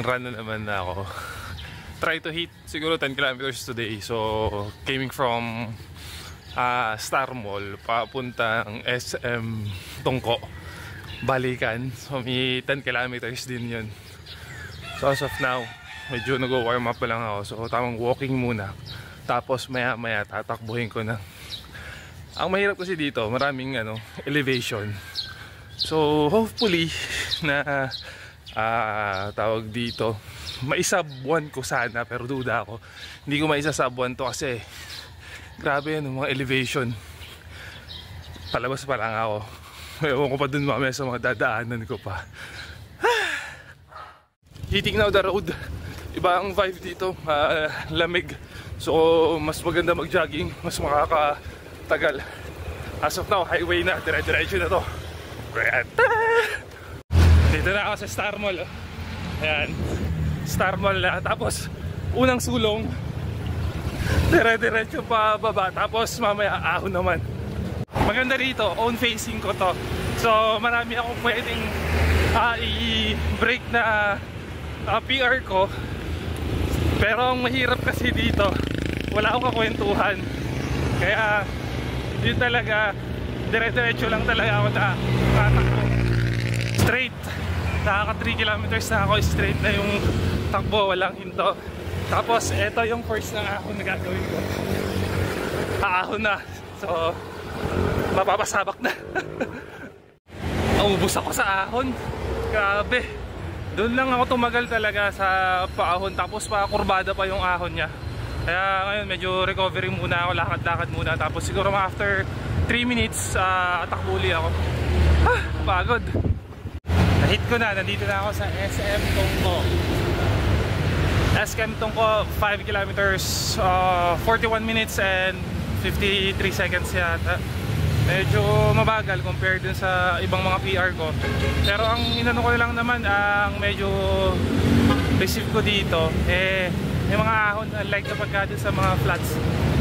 run na naman na ako. Try to hit siguro 10 kilometers today. So, coming from Star Mall, papuntang SM Tungko, balikan. So, may 10 kilometers din yun. So, as of now, medyo nag-warm up pa lang ako. So, tamang walking muna. Tapos, maya-maya, tatakbuhin ko na. Ang mahirap kasi dito, maraming elevation. So, hopefully, na tawag dito, maisab-1 ko sana, pero duda ako. Hindi ko maisasab-1 to kasi grabe yan, mga elevation. Palabas pa lang ako. Ewan ko pa dun mamaya sa mga dadaanan ko pa. Hitting now the road. Iba ang vibe dito, lamig. So mas maganda mag-jogging, mas makakatagal. As of now, highway na, dire-diretso na to. Dito na ako sa Star Mall. Ayan, Star Mall na. Tapos unang sulong, dire-diretso pa baba. Tapos mamaya ahon naman. Maganda rito, own facing ko to. So marami akong pwedeng i-break na PR ko. Pero ang mahirap kasi dito, wala akong kakwentuhan. Kaya yun talaga, dire-diretso lang talaga ako na tatakbo. Straight. Nakaka 3 kilometers na ako, straight na yung takbo, walang hinto. Tapos eto yung first na ahon na gagawin ko. Ahon na. So mapapasabak na. Naubos ako sa ahon. Grabe. Doon lang ako tumagal talaga sa paahon. Tapos kurbada pa yung ahon niya. Kaya ngayon medyo recovery muna ako. Lakad-lakad muna. Tapos siguro after 3 minutes takbo uli ako. Pagod. Nahit ko na. Nandito na ako sa SM Tungko. SM Tungko 5 kilometers 41 minutes and 53 seconds yata. Medyo mabagal compared dun sa ibang mga PR ko. Pero ang inano ko lang naman, ang medyo receive ko dito may mga ahon, unlike kapag dun sa mga flats.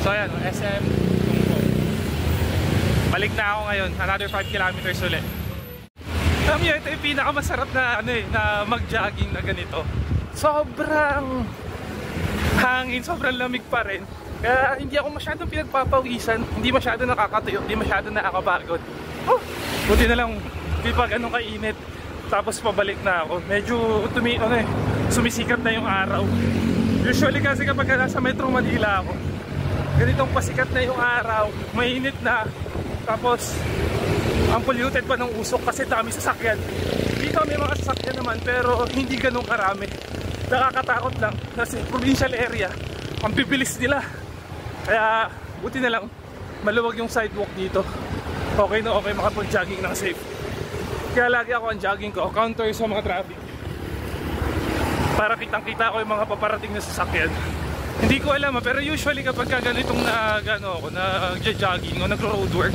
So ayan, SM Tungko. Balik na ako ngayon, another 5 kilometers ulit. Alam niyo, ito yung pinakamasarap na na mag-jogging na ganito. Sobrang hangin, sobrang lamig pa rin. Kaya hindi ako masyadong pinagpapawisan, hindi masyadong nakakatuyo, hindi masyadong nakakapagod. Buti na lang, hindi pa ganun kainit. Tapos pabalik na ako. Medyo sumisikat na yung araw. Usually kasi kapag nasa Metro Manila ako, ganitong pasikat na yung araw, mainit na. Tapos, ang polluted pa ng usok kasi dami sasakyan. Dito may mga sasakyan naman pero hindi ganun karami. Nakakatakot lang kasi provincial area, ang bibilis nila. Kaya buti na lang maluwag yung sidewalk dito. Okay na okay makapag-jogging ng safe. Kaya lagi ako ang jogging ko counter sa mga traffic, para kitang-kita ko yung mga paparating na sasakyan. Hindi ko alam pero usually kapag ganitong nag-jogging o nagro-road work,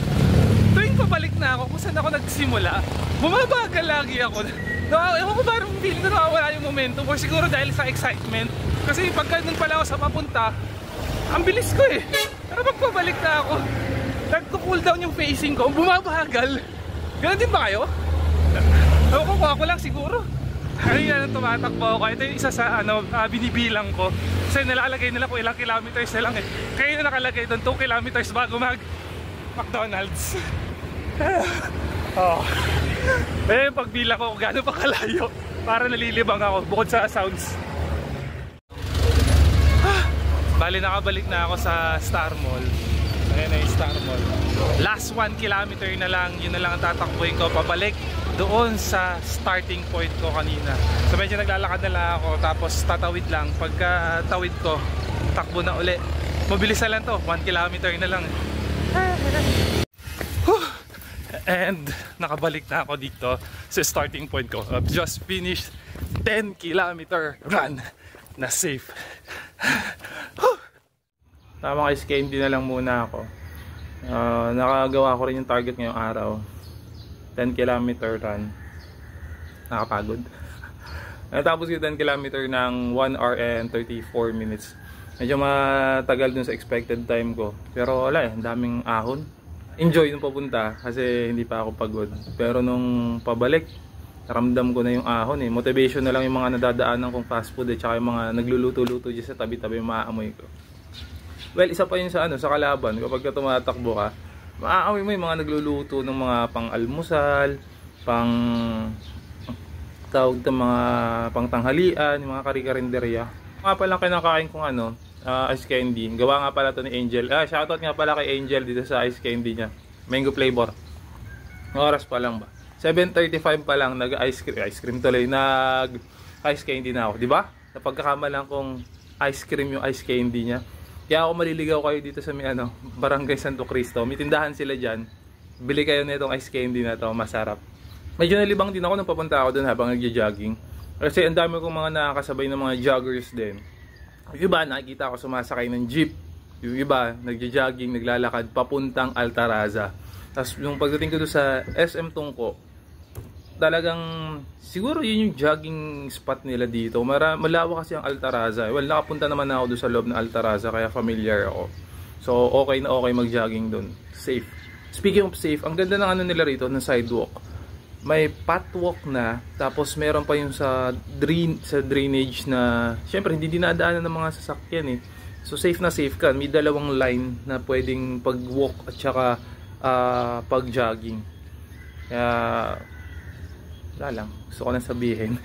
tuwing pabalik na ako kung saan ako nagsimula, bumabagal lagi ako. Ewan ko parang feeling na nakawala yung momentum, or siguro dahil sa excitement. Kasi pag ganun pala ako sa papunta, ang bilis ko pero pag pabalik na ako, nagko-cool down yung facing ko, bumabagal. Ganun din ba kayo? Ewan ko, ako lang siguro. Kanina tumatakbo ako. Ito yung isa sa binibilang ko. Kasi nalalagay nila kung ilang kilometers na lang Kaya na nakalagay doon 2 kilometers bago mag McDonald's. Pagbilang ko kung gaano pa kalayo, para nalilibang ako bukod sa sounds. Bali nakabalik na ako sa Star Mall. Ayan na yung Star Mall. Last 1 kilometer na lang, yun na lang ang tatakbuhin ko pabalik doon sa starting point ko kanina. So medyo naglalakad na lang ako, tapos tatawid lang. Pagka tawid ko, takbo na uli. Mabilis na lang to, 1 kilometer na lang. And nakabalik na ako dito sa starting point ko. I've just finished 10 kilometer run na safe. Tama guys, KMD na lang muna ako. Nakagawa ko rin yung target ngayong araw. 10 kilometer run. Nakapagod. Natapos yung 10 kilometer ng 1 hour and 34 minutes. Medyo matagal dun sa expected time ko. Pero wala ang daming ahon. Enjoy nung papunta kasi hindi pa ako pagod. Pero nung pabalik, Ramdam ko na yung ahon eh. Motivation na lang yung mga nadadaanan kong fast food at saka yung mga nagluluto-luto dyan sa tabi-tabi yung maaamoy ko. Well, isa pa yun sa sa kalaban. Kapag ka tumatakbo ka, maaamoy mo yung mga nagluluto ng mga pang-almusal, tawag ng mga pang-tanghalian, yung mga kari-karinderya. Nga pala kinakain kong ice candy. Gawa nga pala to ni Angel. Shoutout nga pala kay Angel dito sa ice candy niya. Mango flavor. Oras pa lang ba? 7:35 pa lang nag-ice cream tuloy. Nag-ice candy na ako, di ba? Napagkakamalan kong ice cream yung ice candy niya. Kaya ako maliligaw kayo dito sa Barangay Santo Cristo. May tindahan sila diyan. Bili kayo nitong ice candy na to, masarap. Medyo nalibang din ako nung papunta ako doon habang nagja-jogging. Kasi ang dami kong mga nakakasabay ng mga joggers din. Yung iba nakikita ko sumasakay ng jeep. Yung iba nagja-jogging, naglalakad papuntang Altaraza. Tapos yung pagdating ko doon sa SM Tungko, talagang siguro yun yung jogging spot nila dito. Malawak kasi ang Altaraza. Well, nakapunta naman ako doon sa loob ng Altaraza kaya familiar ako. So okay na okay mag-jogging doon. Safe. Speaking of safe, ang ganda ng nila rito, ng sidewalk. May pathwalk na, tapos meron pa yung sa drainage na syempre hindi dinadaanan ng mga sasakyan eh. So safe na safe ka. May dalawang line na pwedeng pag-walk at saka pag-jogging. Kaya wala lang, gusto ko na sabihin.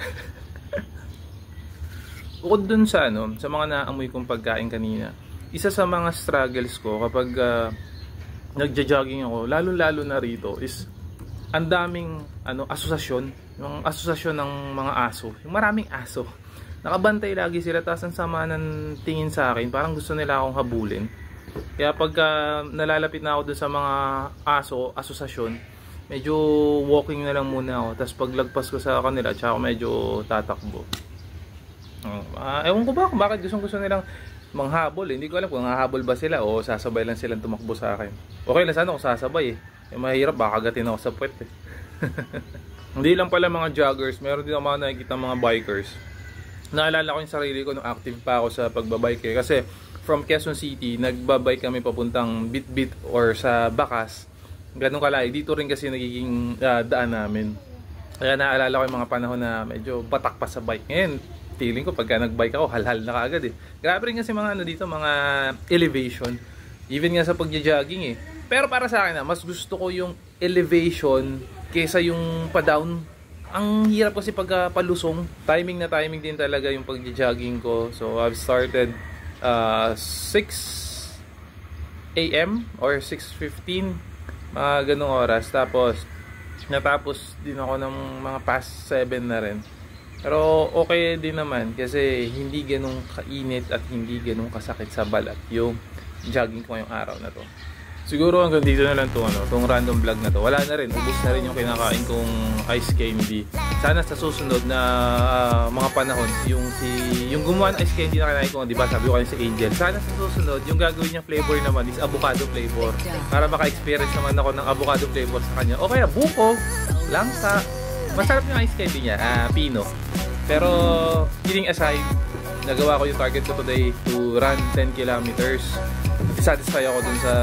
Bukod dun sa sa mga naamoy kong pagkain kanina, isa sa mga struggles ko kapag nagja-jogging ako, lalo-lalo na rito, is ang daming asosasyon, yung asosasyon ng mga aso, yung maraming aso. Nakabantay lagi sila, tapos ang sama ng tingin sa akin, parang gusto nila akong habulin. Kaya pagka nalalapit na ako dun sa mga asosasyon, medyo walking na lang muna ako. Tapos paglagpas ko sa kanila, tsaka ako medyo tatakbo. Ewan ko ba kung bakit gusto nilang manghabol. Hindi ko alam kung hahabol ba sila o sasabay lang silang tumakbo sa akin. Okay lang sana kung sasabay eh. Mahirap, baka kagatin ako sa puwet eh. Hindi lang pala mga joggers, meron din ako mga nakikita mga bikers. Naalala ko yung sarili ko nung active pa ako sa pagbabike eh. Kasi from Quezon City, nagbabike kami papuntang Bitbit or sa Bakas. Ganun kalay, dito rin kasi nagiging daan namin. Kaya naalala ko yung mga panahon na medyo batak pa sa bike. Ngayon, feeling ko pagka nagbike ako, halhal na kaagad eh. Grabe rin kasi mga dito, mga elevation. Even nga sa pagja-jogging eh. Pero para sa akin mas gusto ko yung elevation kaysa yung pa-down. Ang hirap kasi pagka palusong. Timing na timing din talaga yung pagja-jogging ko. So I've started 6 AM or 6:15. Mga ganong oras. Tapos natapos din ako ng mga past 7 na rin. Pero okay din naman kasi hindi ganong kainit at hindi ganong kasakit sa balat yung jogging ko ngayong araw na to. Siguro hanggang dito na lang itong random vlog na to. Wala na rin, ubos na rin yung kinakain kong ice candy. Sana sa susunod na mga panahon, yung gumawa ng ice candy na kinain ko, di ba sabi ko kayo si Angel, sana sa susunod, yung gagawin niya flavor naman is avocado flavor. Para maka-experience naman ako ng avocado flavor sa kanya. O kaya buko, langsa. Masarap yung ice candy niya, pino. Pero kidding aside, nagawa ko yung target ko today to run 10 kilometers. Satisfy ako dun sa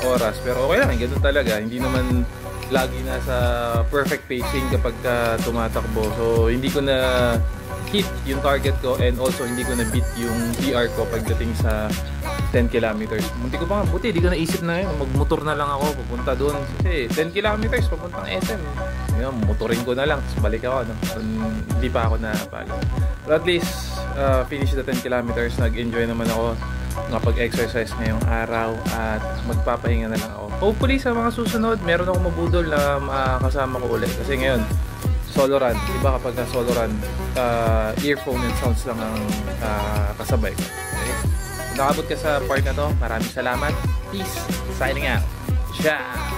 oras, pero okay lang, ganun talaga. Hindi naman lagi nasa perfect pacing kapag tumatakbo. So hindi ko na hit yung target ko, and also hindi ko na beat yung PR ko pagdating sa 10 kilometers. Munti ko pa nga, buti hindi ko naisip na yun, magmotor na lang ako pupunta doon. Kasi 10 kilometers papuntang SM, yun, motorin ko na lang, tapos balik ako, hindi pa ako napalo. But at least finish the 10 kilometers. Nag-enjoy naman ako nakapag-exercise ngayong araw at magpapahinga na lang ako. Hopefully sa mga susunod meron akong mabudol na makasama ko ulit, kasi ngayon solo run, diba kapag solo run, earphone and sounds lang ang kasabay ko. Okay? Kung nakabot ka sa part na to, maraming salamat. Peace, signing out. Ciao!